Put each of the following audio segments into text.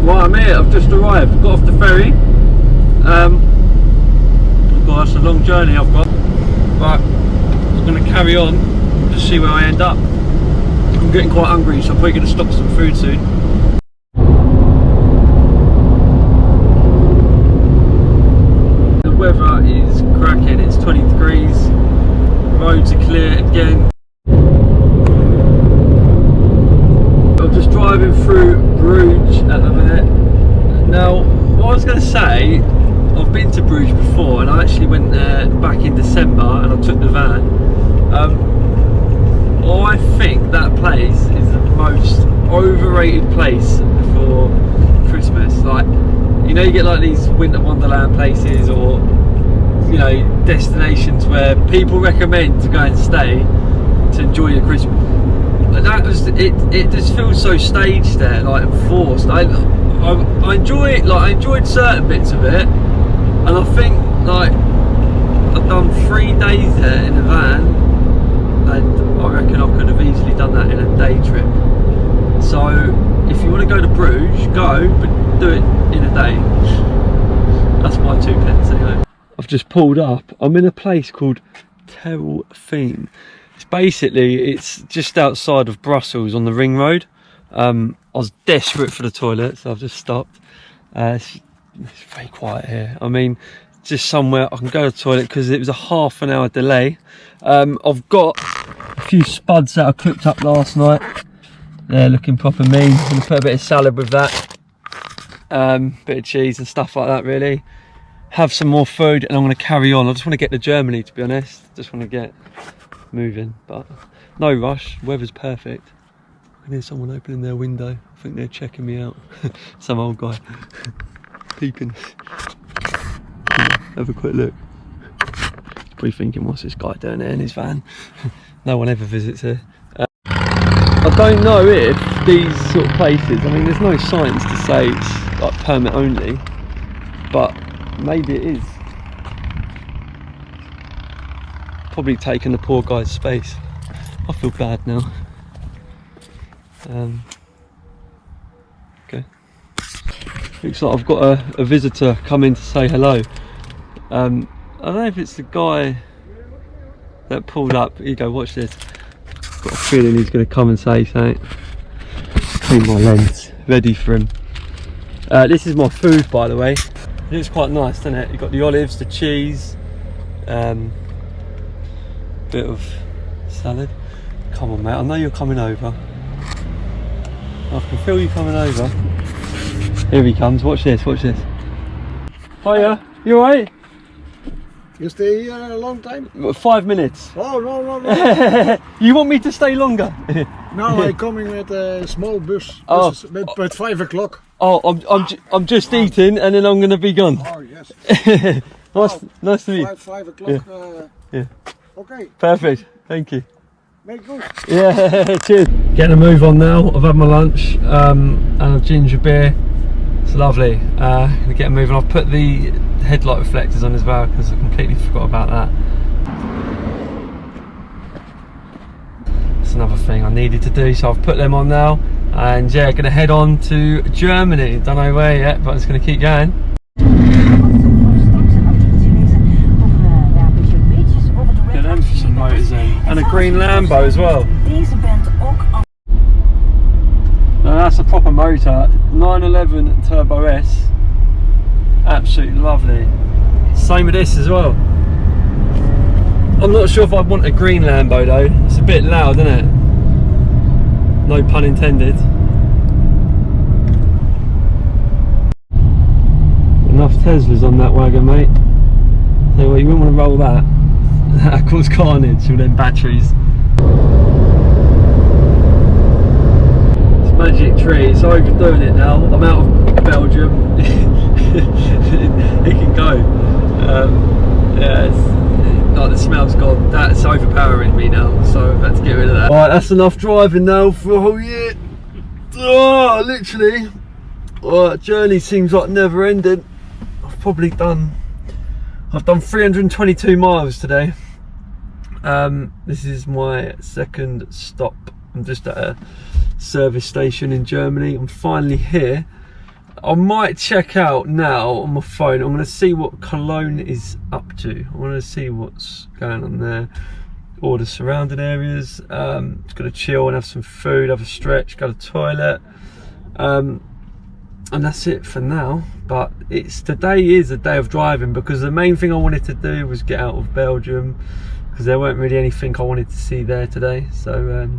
Right, I'm here, I've just arrived, got off the ferry. God, that's a long journey I've got. Right, I'm going to carry on, just see where I end up. I'm getting quite hungry, so I'm probably going to stop some food soon. The weather is cracking, it's 20 degrees, roads are clear again. I'm just driving through Bruges at the minute. Now, what I was going to say, I've been to Bruges before, and I actually went there back in December, and I took the van. I think that place is the most overrated place for Christmas. Like, you know, you get like these winter wonderland places, or you know, destinations where people recommend to go and stay to enjoy your Christmas. But that was it. It just feels so staged there, like forced. I enjoy it. Like, I enjoyed certain bits of it, and I think like I've done 3 days there in a van, and I reckon I could have easily done that in a day trip. So if you want to go to Bruges, go, but do it in a day. That's my 2 pence anyway. I've just pulled up. I'm in a place called Teralfene. It's just outside of Brussels on the ring road. I was desperate for the toilet, so I've just stopped. It's very quiet here. I mean, just somewhere I can go to the toilet, because it was a half an hour delay. I've got a few spuds that I cooked up last night. They're looking proper mean. I'm going to put a bit of salad with that. Bit of cheese and stuff like that, really. Have some more food, and I'm going to carry on. I just want to get to Germany, to be honest. Just want to get moving, but no rush. Weather's perfect. I can hear someone opening their window. I think they're checking me out. Some old guy peeping. Have a quick look. Probably thinking, what's this guy doing there in his van? No one ever visits here. I don't know if these sort of places, I mean, there's no signs to say it's like permit only, but maybe it is. Probably taking the poor guy's space. I feel bad now. Okay. Looks like I've got a visitor coming to say hello. I don't know if it's the guy that pulled up. Here you go, watch this. Got a feeling he's going to come and say something. Clean my lens, ready for him. This is my food, by the way. It looks quite nice, doesn't it? You've got the olives, the cheese, bit of salad. Come on, mate, I know you're coming over. I can feel you coming over. Here he comes, watch this, watch this. Hiya, you alright? You stay here a long time? 5 minutes. Oh, no. You want me to stay longer? Now I'm coming with a small bus. Oh. But 5 o'clock. Oh, I'm just eating, and then I'm going to be gone. Oh, yes. Nice to meet you. 5 o'clock. Yeah. Okay. Perfect, thank you. Make good. Yeah, cheers. Getting a move on now. I've had my lunch and a ginger beer. It's lovely. Gonna get a move on. I've put the headlight reflectors on as well, because I completely forgot about that. That's another thing I needed to do, so I've put them on now. And yeah, gonna head on to Germany. Don't know where yet, but I'm just gonna keep going. Get them for some motors in. And a green Lambo as well. Now that's a proper motor. 911 Turbo S. Absolutely lovely. Same with this as well. I'm not sure if I want a green Lambo though. It's a bit loud, isn't it? No pun intended. Enough Teslas on that wagon, mate. So you wouldn't want to roll that. That cause carnage with them batteries. It's magic tree. It's overdoing it now. I'm out of Belgium. It can go. Yeah, it's like the smell's gone. That's overpowering me now, so I've had to get rid of that. Alright, that's enough driving now for a whole year. Oh, literally. Alright, journey seems like never ending. I've done 322 miles today. This is my second stop. I'm just at a service station in Germany. I'm finally here. I might check out now on my phone. I'm going to see what Cologne is up to. I want to see what's going on there, all the surrounding areas. Just going to chill and have some food, have a stretch, go to the toilet, and that's it for now. But today is a day of driving, because the main thing I wanted to do was get out of Belgium, because there weren't really anything I wanted to see there today. So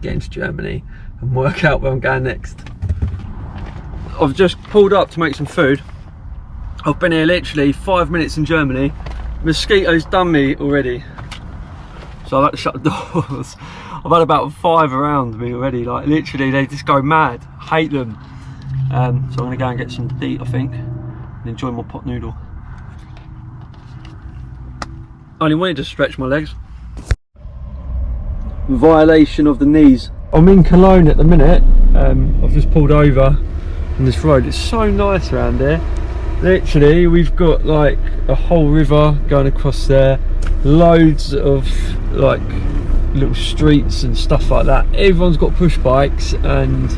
get into Germany and work out where I'm going next. I've just pulled up to make some food. I've been here literally 5 minutes in Germany. Mosquitoes done me already, so I've had to shut the doors. I've had about 5 around me already, like literally they just go mad. I hate them. So I'm gonna go and get some to eat, I think, and enjoy my pot noodle. I only wanted to stretch my legs. Violation of the knees. I'm in Cologne at the minute. I've just pulled over on this road. It's so nice around here. Literally, we've got like a whole river going across there, loads of like little streets and stuff like that. Everyone's got push bikes and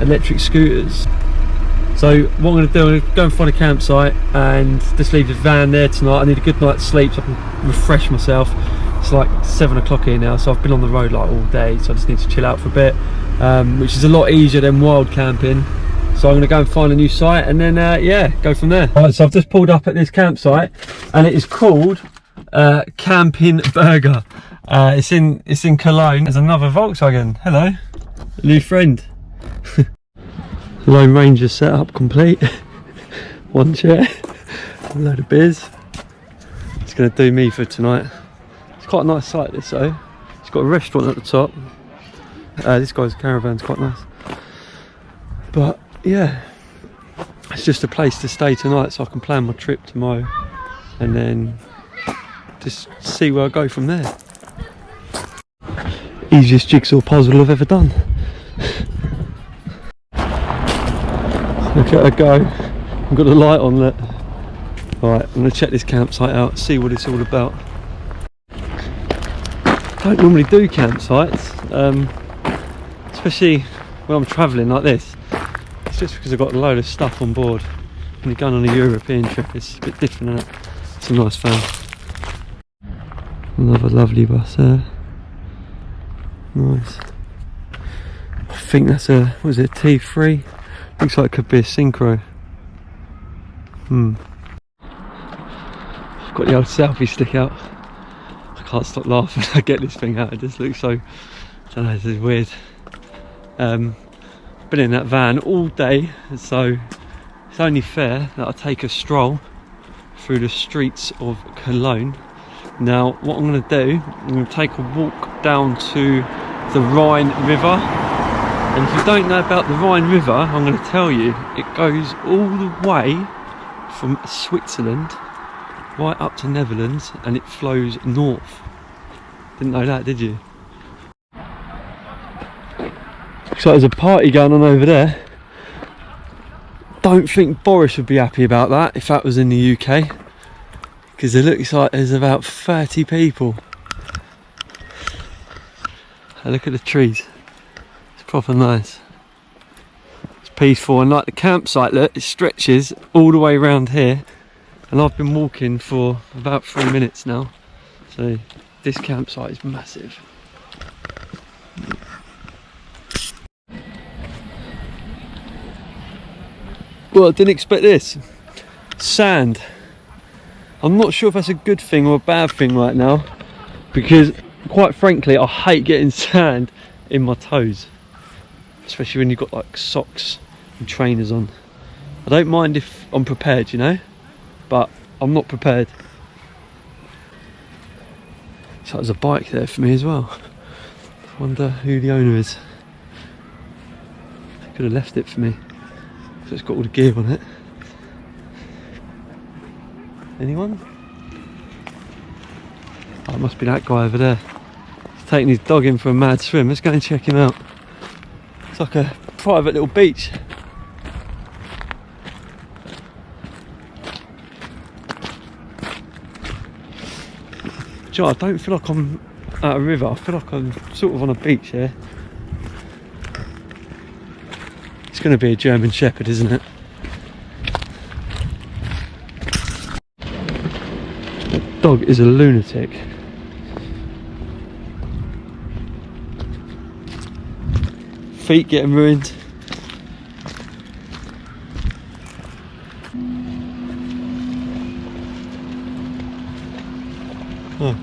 electric scooters. So what I'm going to do, I'm going to go and find a campsite and just leave the van there tonight. I need a good night's sleep so I can refresh myself. It's like 7 o'clock here now, so I've been on the road like all day, so I just need to chill out for a bit, which is a lot easier than wild camping. So I'm going to go and find a new site and then yeah, go from there. Right, so I've just pulled up at this campsite and it is called Camping Berger. It's in Cologne. There's another Volkswagen. Hello, a new friend. Lone Ranger setup complete. One chair, a load of beers. It's going to do me for tonight. It's quite a nice site this though. It's got a restaurant at the top. This guy's caravan's quite nice. But yeah, it's just a place to stay tonight so I can plan my trip tomorrow and then just see where I go from there. Easiest jigsaw puzzle I've ever done. Look at her go. I've got the light on that. Right, I'm going to check this campsite out, see what it's all about. I don't normally do campsites, especially when I'm travelling like this. It's just because I've got a load of stuff on board. When you're going on a European trip, it's a bit different, isn't it? It's a nice van. Another lovely bus there. Nice. I think that's a, what is it, T3? Looks like it could be a synchro. I've got the old selfie stick out. I can't stop laughing when I get this thing out. It just looks so, I don't know, this is weird. I've been in that van all day, so it's only fair that I take a stroll through the streets of Cologne. Now what I'm going to do, I'm going to take a walk down to the Rhine River. And if you don't know about the Rhine River, I'm going to tell you, it goes all the way from Switzerland right up to Netherlands and it flows north. Didn't know that, did you? So there's a party going on over there. Don't think Boris would be happy about that if that was in the UK, because it looks like there's about 30 people. And look at the trees. Proper nice. It's peaceful, and like the campsite, look, it stretches all the way around here, and I've been walking for about 3 minutes now, so this campsite is massive. Well, I didn't expect this. Sand. I'm not sure if that's a good thing or a bad thing right now, because quite frankly I hate getting sand in my toes. Especially when you've got like socks and trainers on. I don't mind if I'm prepared, you know, but I'm not prepared. So there's a bike there for me as well. I wonder who the owner is. Could have left it for me. So it's got all the gear on it. Anyone? Oh, it must be that guy over there. He's taking his dog in for a mad swim. Let's go and check him out. It's like a private little beach. Do you know, I don't feel like I'm at a river. I feel like I'm sort of on a beach here. It's going to be a German Shepherd, isn't it? That dog is a lunatic. Feet getting ruined. Oh.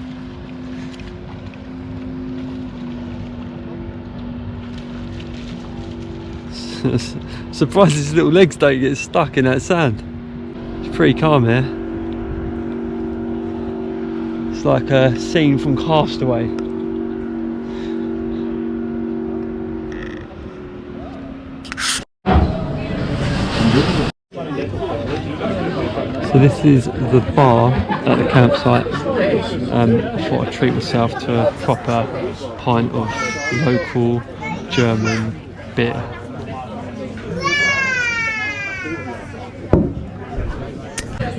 Surprised his little legs don't get stuck in that sand. It's pretty calm here. It's like a scene from Castaway. So this is the bar at the campsite. I thought I'd treat myself to a proper pint of local German beer.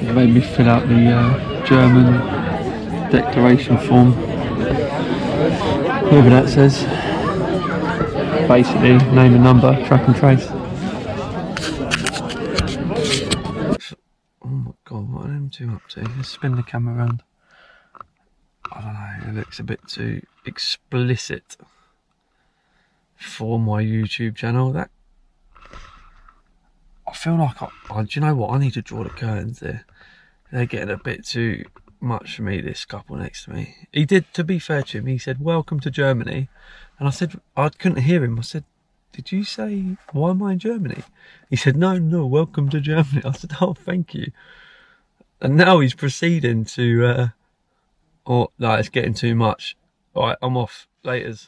They made me fill out the German declaration form. Whatever that says. Basically, name and number, track and trace. Oh my god, what are them two up to? Let's spin the camera around. I don't know, it looks a bit too explicit for my YouTube channel. That I feel like do you know what? I need to draw the curtains there. They're getting a bit too much for me, this couple next to me. He did, to be fair to him, he said, "Welcome to Germany." And I said, I couldn't hear him. I said, "Did you say, why am I in Germany?" He said, no, welcome to Germany. I said, "Oh, thank you." And now he's proceeding to, no, it's getting too much. All right, I'm off. Laters.